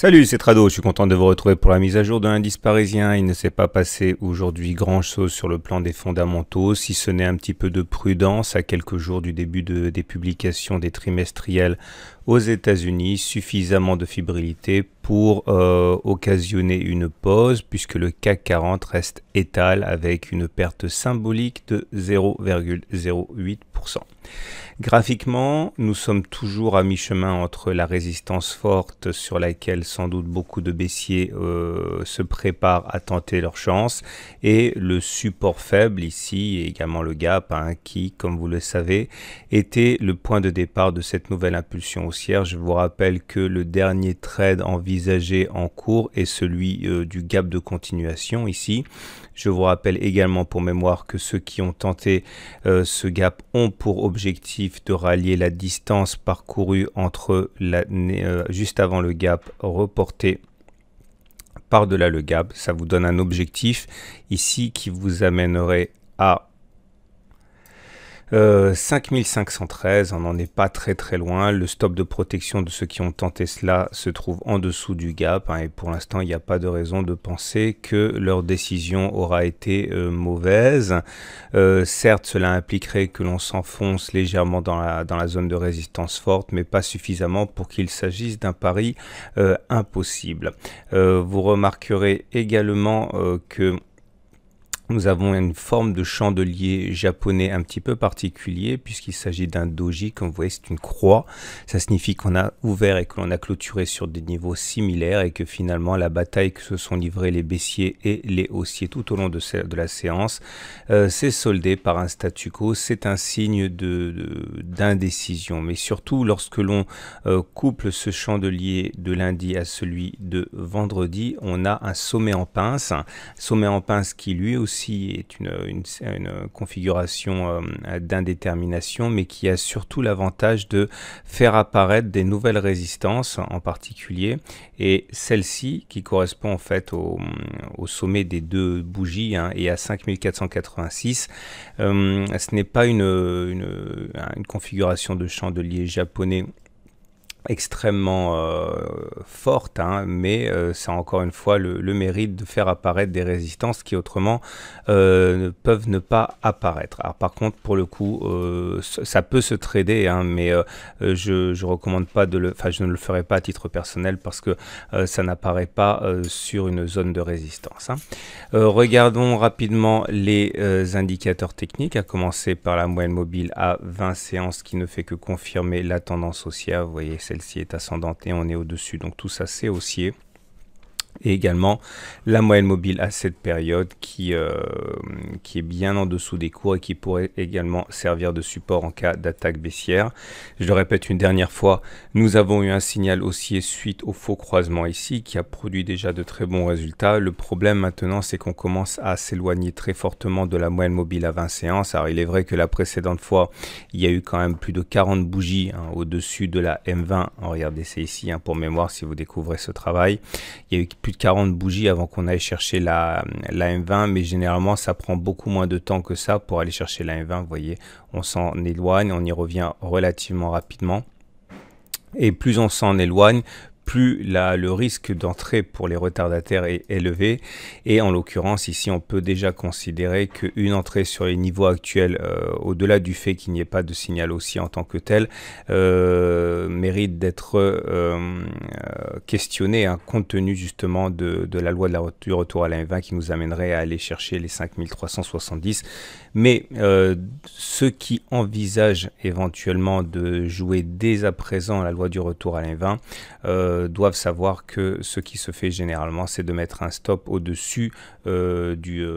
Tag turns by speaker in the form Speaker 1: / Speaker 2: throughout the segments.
Speaker 1: Salut, c'est Trado, je suis content de vous retrouver pour la mise à jour de l'indice parisien. Il ne s'est pas passé aujourd'hui grand-chose sur le plan des fondamentaux, si ce n'est un petit peu de prudence à quelques jours du début des publications des trimestriels aux États-Unis, suffisamment de fébrilité pour occasionner une pause puisque le CAC 40 reste étal avec une perte symbolique de 0,08%. Graphiquement, nous sommes toujours à mi-chemin entre la résistance forte sur laquelle sans doute beaucoup de baissiers se préparent à tenter leur chance et le support faible ici et également le gap qui, comme vous le savez, était le point de départ de cette nouvelle impulsion haussière. Je vous rappelle que le dernier trade envisagé en cours est celui du gap de continuation ici. Je vous rappelle également pour mémoire que ceux qui ont tenté ce gap ont pour objectif de rallier la distance parcourue entre juste avant le gap reporté par-delà le gap. Ça vous donne un objectif ici qui vous amènerait à 5513, on n'en est pas très loin. Le stop de protection de ceux qui ont tenté cela se trouve en dessous du gap et pour l'instant il n'y a pas de raison de penser que leur décision aura été mauvaise. Certes, cela impliquerait que l'on s'enfonce légèrement dans la zone de résistance forte, mais pas suffisamment pour qu'il s'agisse d'un pari impossible. Vous remarquerez également que nous avons une forme de chandelier japonais un petit peu particulier puisqu'il s'agit d'un doji. Comme vous voyez, c'est une croix. Ça signifie qu'on a ouvert et que l'on a clôturé sur des niveaux similaires et que finalement la bataille que se sont livrés les baissiers et les haussiers tout au long de la séance s'est soldée par un statu quo. C'est un signe d'indécision. Mais surtout lorsque l'on couple ce chandelier de lundi à celui de vendredi, on a un sommet en pince. Sommet en pince qui lui aussi est une configuration d'indétermination, mais qui a surtout l'avantage de faire apparaître des nouvelles résistances en particulier, et celle-ci qui correspond en fait au sommet des deux bougies et à 5486, ce n'est pas une configuration de chandelier japonais extrêmement forte, mais ça a encore une fois le mérite de faire apparaître des résistances qui autrement peuvent ne pas apparaître. Alors par contre, pour le coup, ça peut se trader, mais je recommande pas je ne le ferai pas à titre personnel parce que ça n'apparaît pas sur une zone de résistance. Regardons rapidement les indicateurs techniques, à commencer par la moyenne mobile à 20 séances qui ne fait que confirmer la tendance haussière. Vous voyez, celle-ci est ascendante et on est au-dessus, donc tout ça c'est haussier. Et également la moyenne mobile à cette période qui est bien en dessous des cours et qui pourrait également servir de support en cas d'attaque baissière. Je le répète une dernière fois, nous avons eu un signal haussier suite au faux croisement ici qui a produit déjà de très bons résultats. Le problème maintenant, c'est qu'on commence à s'éloigner très fortement de la moyenne mobile à 20 séances. Alors il est vrai que la précédente fois, il y a eu quand même plus de 40 bougies au-dessus de la M20. Regardez, c'est ici pour mémoire si vous découvrez ce travail. Il y a eu plus de 40 bougies avant qu'on aille chercher la M20, mais généralement ça prend beaucoup moins de temps que ça pour aller chercher la M20. Vous voyez, on s'en éloigne, on y revient relativement rapidement, et plus on s'en éloigne, plus le risque d'entrée pour les retardataires est élevé, et en l'occurrence ici on peut déjà considérer qu'une entrée sur les niveaux actuels, au-delà du fait qu'il n'y ait pas de signal haussier en tant que tel, mérite d'être questionné compte tenu justement de la loi du retour à la M20 qui nous amènerait à aller chercher les 5370. Mais ceux qui envisagent éventuellement de jouer dès à présent la loi du retour à la M20 doivent savoir que ce qui se fait généralement, c'est de mettre un stop au-dessus du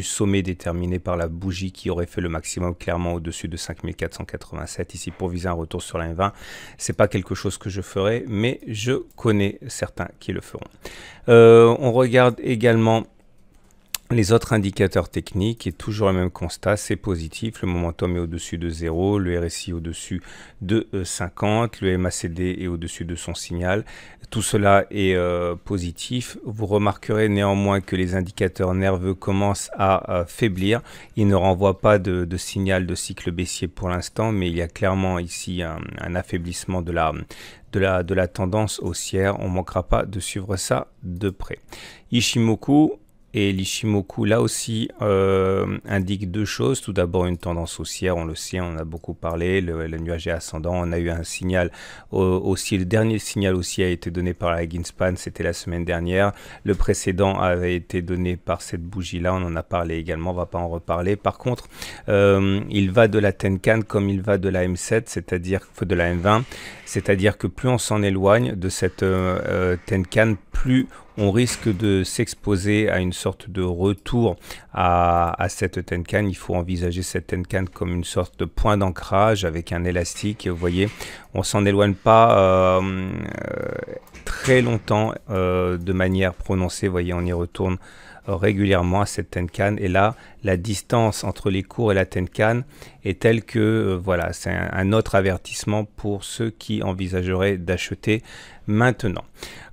Speaker 1: sommet déterminé par la bougie qui aurait fait le maximum clairement au-dessus de 5487 ici pour viser un retour sur la M20. C'est pas quelque chose que je ferai, mais je connais certains qui le feront. On regarde également Les autres indicateurs techniques, et toujours le même constat, c'est positif. Le momentum est au-dessus de 0, le RSI au-dessus de 50, le MACD est au-dessus de son signal. Tout cela est positif. Vous remarquerez néanmoins que les indicateurs nerveux commencent à faiblir. Ils ne renvoient pas de signal de cycle baissier pour l'instant, mais il y a clairement ici un affaiblissement de la tendance haussière. On ne manquera pas de suivre ça de près. Ichimoku. Et l'Ichimoku, là aussi, indique deux choses. Tout d'abord, une tendance haussière, on le sait, on en a beaucoup parlé. Le nuage est ascendant. On a eu un signal haussier. Le dernier signal haussier a été donné par la Greenspan, c'était la semaine dernière. Le précédent avait été donné par cette bougie-là. On en a parlé également, on ne va pas en reparler. Par contre, il va de la Tenkan comme il va de la M7, c'est-à-dire de la M20. C'est-à-dire que plus on s'en éloigne de cette Tenkan, plus on risque de s'exposer à une sorte de retour à cette Tenkan. Il faut envisager cette Tenkan comme une sorte de point d'ancrage avec un élastique. Vous voyez, on s'en éloigne pas très longtemps de manière prononcée. Vous voyez, on y retourne régulièrement à cette Tenkan, et là la distance entre les cours et la Tenkan est telle que voilà, c'est un autre avertissement pour ceux qui envisageraient d'acheter maintenant.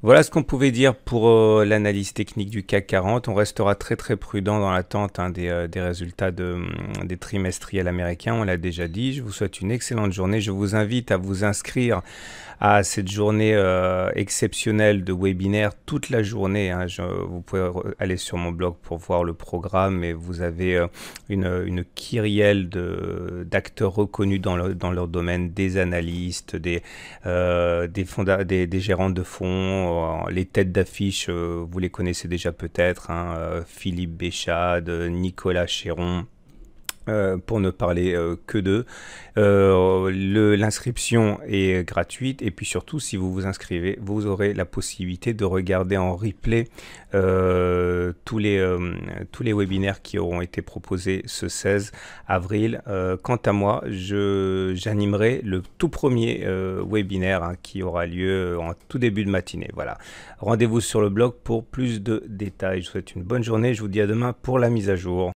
Speaker 1: Voilà ce qu'on pouvait dire pour l'analyse technique du CAC 40. On restera très prudent dans l'attente des résultats des trimestriels américains, on l'a déjà dit. Je vous souhaite une excellente journée. Je vous invite à vous inscrire à cette journée exceptionnelle de webinaire toute la journée. Vous pouvez aller sur mon blog pour voir le programme, et vous avez une kyrielle d'acteurs reconnus dans leur domaine, des analystes, des gérants de fonds, les têtes d'affiche, vous les connaissez déjà peut-être, Philippe Béchade, Nicolas Chéron. Pour ne parler que d'eux. L'inscription est gratuite, et puis surtout, si vous vous inscrivez, vous aurez la possibilité de regarder en replay tous les webinaires qui auront été proposés ce 16 avril. Quant à moi, j'animerai le tout premier webinaire qui aura lieu en tout début de matinée. Voilà. Rendez-vous sur le blog pour plus de détails. Je vous souhaite une bonne journée. Je vous dis à demain pour la mise à jour.